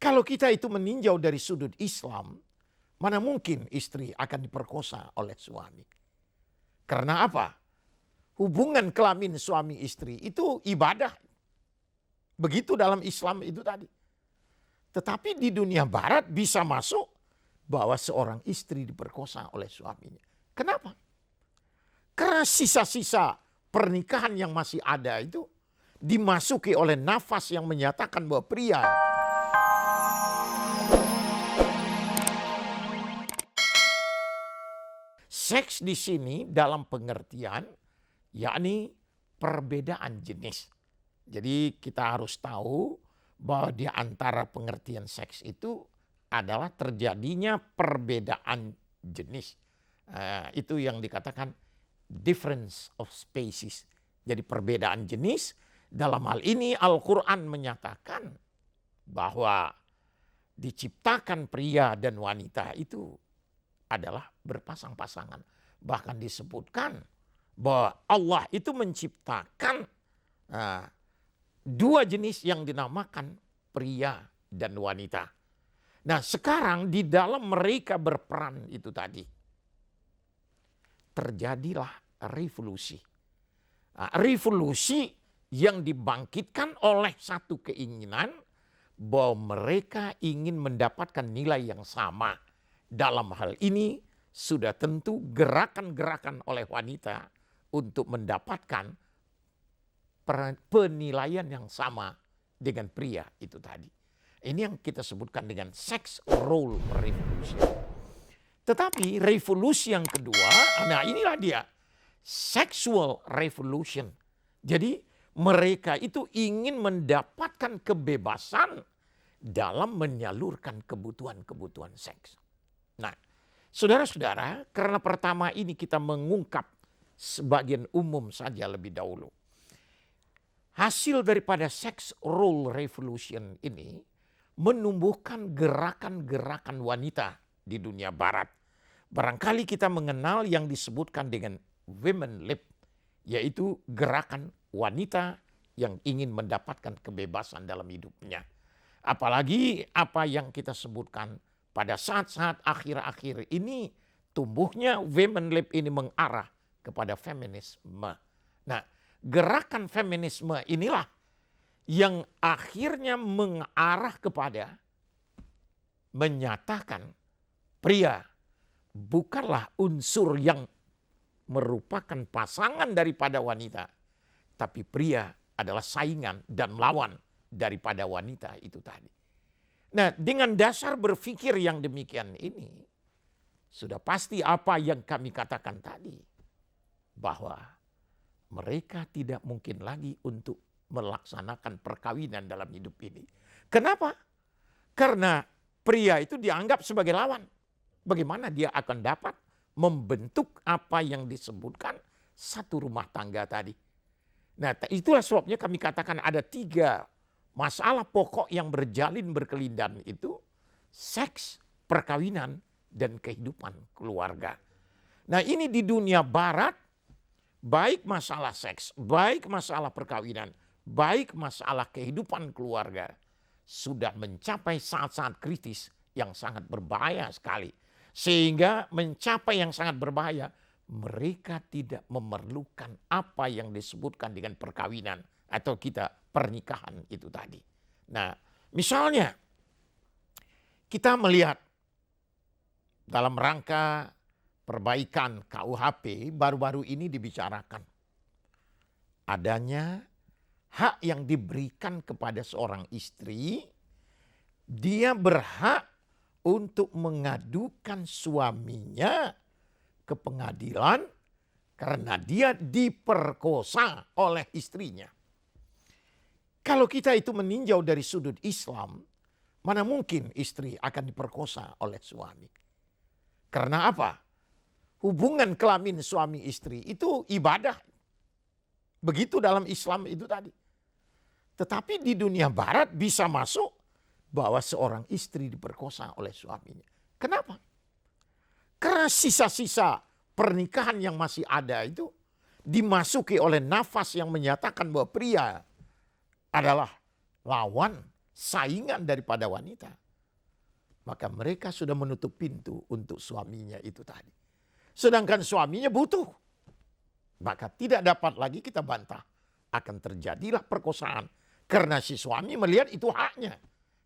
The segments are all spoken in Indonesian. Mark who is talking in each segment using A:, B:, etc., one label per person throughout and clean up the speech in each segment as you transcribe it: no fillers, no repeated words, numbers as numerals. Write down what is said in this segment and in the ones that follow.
A: Kalau kita itu meninjau dari sudut Islam, mana mungkin istri akan diperkosa oleh suami? Karena apa? Hubungan kelamin suami istri itu ibadah. Begitu dalam Islam itu tadi. Tetapi di dunia barat bisa masuk bahwa seorang istri diperkosa oleh suaminya. Kenapa? Karena sisa-sisa pernikahan yang masih ada itu dimasuki oleh nafas yang menyatakan bahwa pria seks di sini dalam pengertian yakni perbedaan jenis. Jadi kita harus tahu bahwa di antara pengertian seks itu adalah terjadinya perbedaan jenis. Itu yang dikatakan difference of species. Jadi perbedaan jenis, dalam hal ini Al-Quran menyatakan bahwa diciptakan pria dan wanita itu adalah berpasang-pasangan. Bahkan disebutkan bahwa Allah itu menciptakan dua jenis yang dinamakan pria dan wanita. Nah sekarang di dalam mereka berperan itu tadi, terjadilah revolusi. Revolusi yang dibangkitkan oleh satu keinginan bahwa mereka ingin mendapatkan nilai yang sama. Dalam hal ini sudah tentu gerakan-gerakan oleh wanita untuk mendapatkan penilaian yang sama dengan pria itu tadi. Ini yang kita sebutkan dengan sex role revolution. Tetapi revolusi yang kedua, nah inilah dia, sexual revolution. Jadi mereka itu ingin mendapatkan kebebasan dalam menyalurkan kebutuhan-kebutuhan seks. Nah, saudara-saudara, karena pertama ini kita mengungkap sebagian umum saja lebih dahulu. Hasil daripada sex role revolution ini menumbuhkan gerakan-gerakan wanita di dunia barat. Barangkali kita mengenal yang disebutkan dengan women lib, yaitu gerakan wanita yang ingin mendapatkan kebebasan dalam hidupnya. Apalagi apa yang kita sebutkan pada saat-saat akhir-akhir ini, tumbuhnya women lib ini mengarah kepada feminisme. Nah, gerakan feminisme inilah yang akhirnya mengarah kepada menyatakan pria bukanlah unsur yang merupakan pasangan daripada wanita, tapi pria adalah saingan dan lawan daripada wanita itu tadi. Nah, dengan dasar berpikir yang demikian ini, sudah pasti apa yang kami katakan tadi, bahwa mereka tidak mungkin lagi untuk melaksanakan perkawinan dalam hidup ini. Kenapa? Karena pria itu dianggap sebagai lawan. Bagaimana dia akan dapat membentuk apa yang disebutkan satu rumah tangga tadi. Nah, itulah sebabnya kami katakan ada 3 masalah pokok yang berjalin berkelindan itu, seks, perkawinan, dan kehidupan keluarga. Nah ini di dunia barat, baik masalah seks, baik masalah perkawinan, baik masalah kehidupan keluarga, sudah mencapai saat-saat kritis yang sangat berbahaya sekali. Sehingga mencapai yang sangat berbahaya, mereka tidak memerlukan apa yang disebutkan dengan perkawinan atau kita pernikahan itu tadi. Nah, misalnya kita melihat dalam rangka perbaikan KUHP baru-baru ini dibicarakan adanya hak yang diberikan kepada seorang istri, dia berhak untuk mengadukan suaminya ke pengadilan karena dia diperkosa oleh istrinya. Kalau kita itu meninjau dari sudut Islam, mana mungkin istri akan diperkosa oleh suami? Karena apa? Hubungan kelamin suami istri itu ibadah. Begitu dalam Islam itu tadi. Tetapi di dunia barat bisa masuk bahwa seorang istri diperkosa oleh suaminya. Kenapa? Karena sisa-sisa pernikahan yang masih ada itu dimasuki oleh nafas yang menyatakan bahwa pria adalah lawan saingan daripada wanita, maka mereka sudah menutup pintu untuk suaminya itu tadi. Sedangkan suaminya butuh, maka tidak dapat lagi kita bantah. Akan terjadilah perkosaan. Karena si suami melihat itu haknya.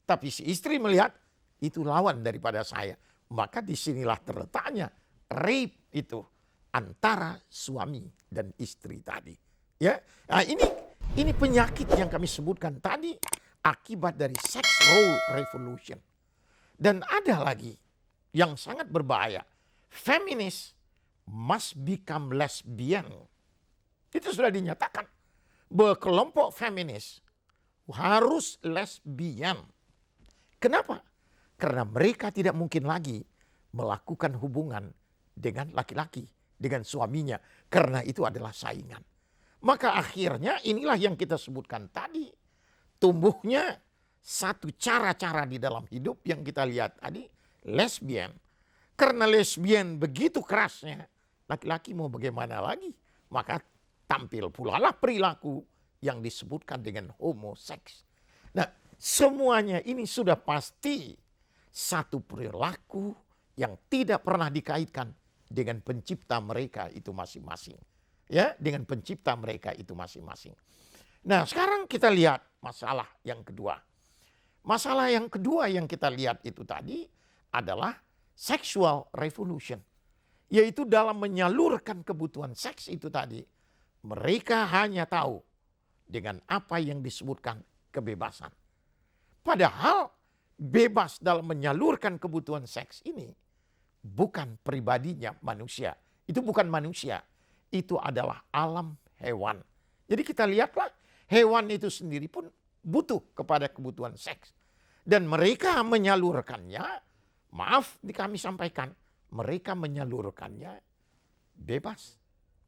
A: Tapi si istri melihat itu lawan daripada saya. Maka disinilah terletaknya rape itu antara suami dan istri tadi. Ya, nah ini penyakit yang kami sebutkan tadi akibat dari sex role revolution. Dan ada lagi yang sangat berbahaya. Feminis must become lesbian. Itu sudah dinyatakan. Kelompok feminis harus lesbian. Kenapa? Karena mereka tidak mungkin lagi melakukan hubungan dengan laki-laki, dengan suaminya. Karena itu adalah saingan. Maka akhirnya inilah yang kita sebutkan tadi. Tumbuhnya satu cara-cara di dalam hidup yang kita lihat tadi, lesbian. Karena lesbian begitu kerasnya, laki-laki mau bagaimana lagi? Maka tampil pula lah perilaku yang disebutkan dengan homoseks. Nah, semuanya ini sudah pasti satu perilaku yang tidak pernah dikaitkan dengan pencipta mereka itu masing-masing. Ya, dengan pencipta mereka itu masing-masing. Nah, sekarang kita lihat masalah yang kedua. Masalah yang kedua yang kita lihat itu tadi adalah sexual revolution. Yaitu dalam menyalurkan kebutuhan seks itu tadi. Mereka hanya tahu dengan apa yang disebutkan kebebasan. Padahal bebas dalam menyalurkan kebutuhan seks ini bukan pribadinya manusia. Itu bukan manusia. Itu adalah alam hewan. Jadi kita lihatlah hewan itu sendiri pun butuh kepada kebutuhan seks. Dan mereka menyalurkannya, maaf kami sampaikan, mereka menyalurkannya bebas.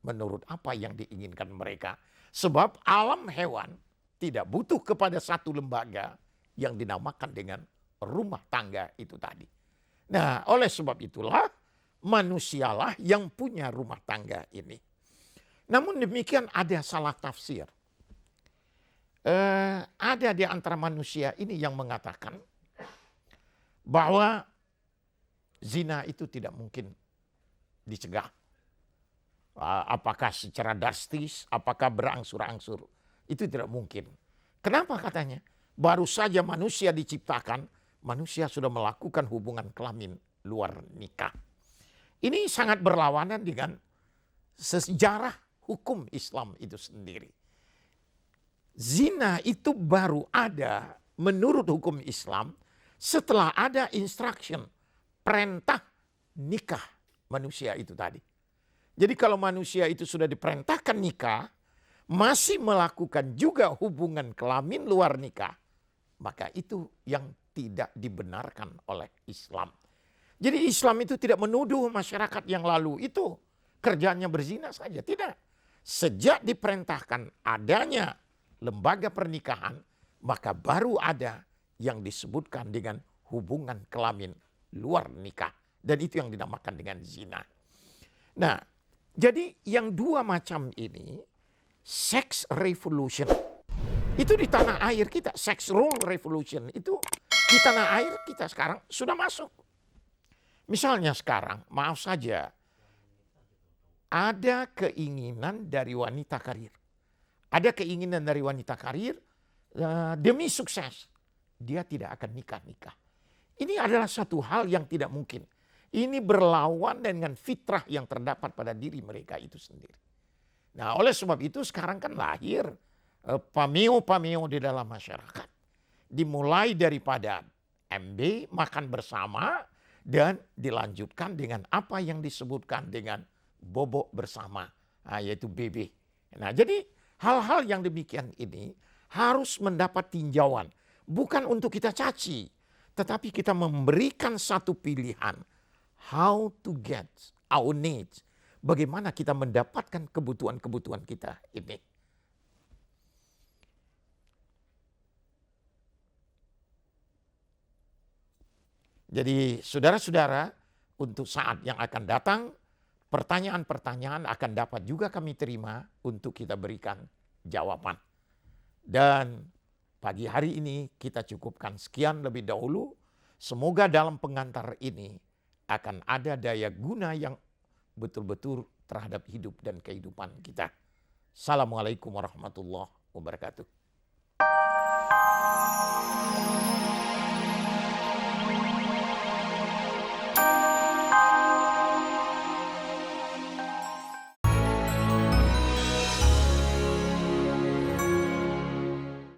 A: Menurut apa yang diinginkan mereka. Sebab alam hewan tidak butuh kepada satu lembaga yang dinamakan dengan rumah tangga itu tadi. Nah, oleh sebab itulah manusialah yang punya rumah tangga ini. Namun demikian ada salah tafsir. Ada di antara manusia ini yang mengatakan bahwa zina itu tidak mungkin dicegah. Apakah secara drastis, apakah berangsur-angsur. Itu tidak mungkin. Kenapa katanya? Baru saja manusia diciptakan, manusia sudah melakukan hubungan kelamin luar nikah. Ini sangat berlawanan dengan sejarah hukum Islam itu sendiri. Zina itu baru ada menurut hukum Islam setelah ada instruction, perintah nikah manusia itu tadi. Jadi kalau manusia itu sudah diperintahkan nikah, masih melakukan juga hubungan kelamin luar nikah, maka itu yang tidak dibenarkan oleh Islam. Jadi Islam itu tidak menuduh masyarakat yang lalu itu kerjanya berzina saja, tidak. Sejak diperintahkan adanya lembaga pernikahan, maka baru ada yang disebutkan dengan hubungan kelamin luar nikah. Dan itu yang dinamakan dengan zina. Nah, jadi yang dua macam ini, sex revolution, itu di tanah air kita, sex role revolution itu di tanah air kita sekarang sudah masuk. Misalnya sekarang, maaf saja, ada keinginan dari wanita karir. Ada keinginan dari wanita karir demi sukses. Dia tidak akan nikah-nikah. Ini adalah satu hal yang tidak mungkin. Ini berlawan dengan fitrah yang terdapat pada diri mereka itu sendiri. Nah, oleh sebab itu sekarang kan lahir pameo-pameo di dalam masyarakat. Dimulai daripada MB, makan bersama, dan dilanjutkan dengan apa yang disebutkan dengan bobok bersama, yaitu BB. Nah, jadi hal-hal yang demikian ini harus mendapat tinjauan. Bukan untuk kita caci, tetapi kita memberikan satu pilihan. How to get our needs. Bagaimana kita mendapatkan kebutuhan-kebutuhan kita ini. Jadi saudara-saudara, untuk saat yang akan datang, pertanyaan-pertanyaan akan dapat juga kami terima untuk kita berikan jawaban. Dan Pagi hari ini kita cukupkan sekian lebih dahulu. Semoga dalam pengantar ini akan ada daya guna yang betul-betul terhadap hidup dan kehidupan kita. Assalamualaikum warahmatullahi wabarakatuh.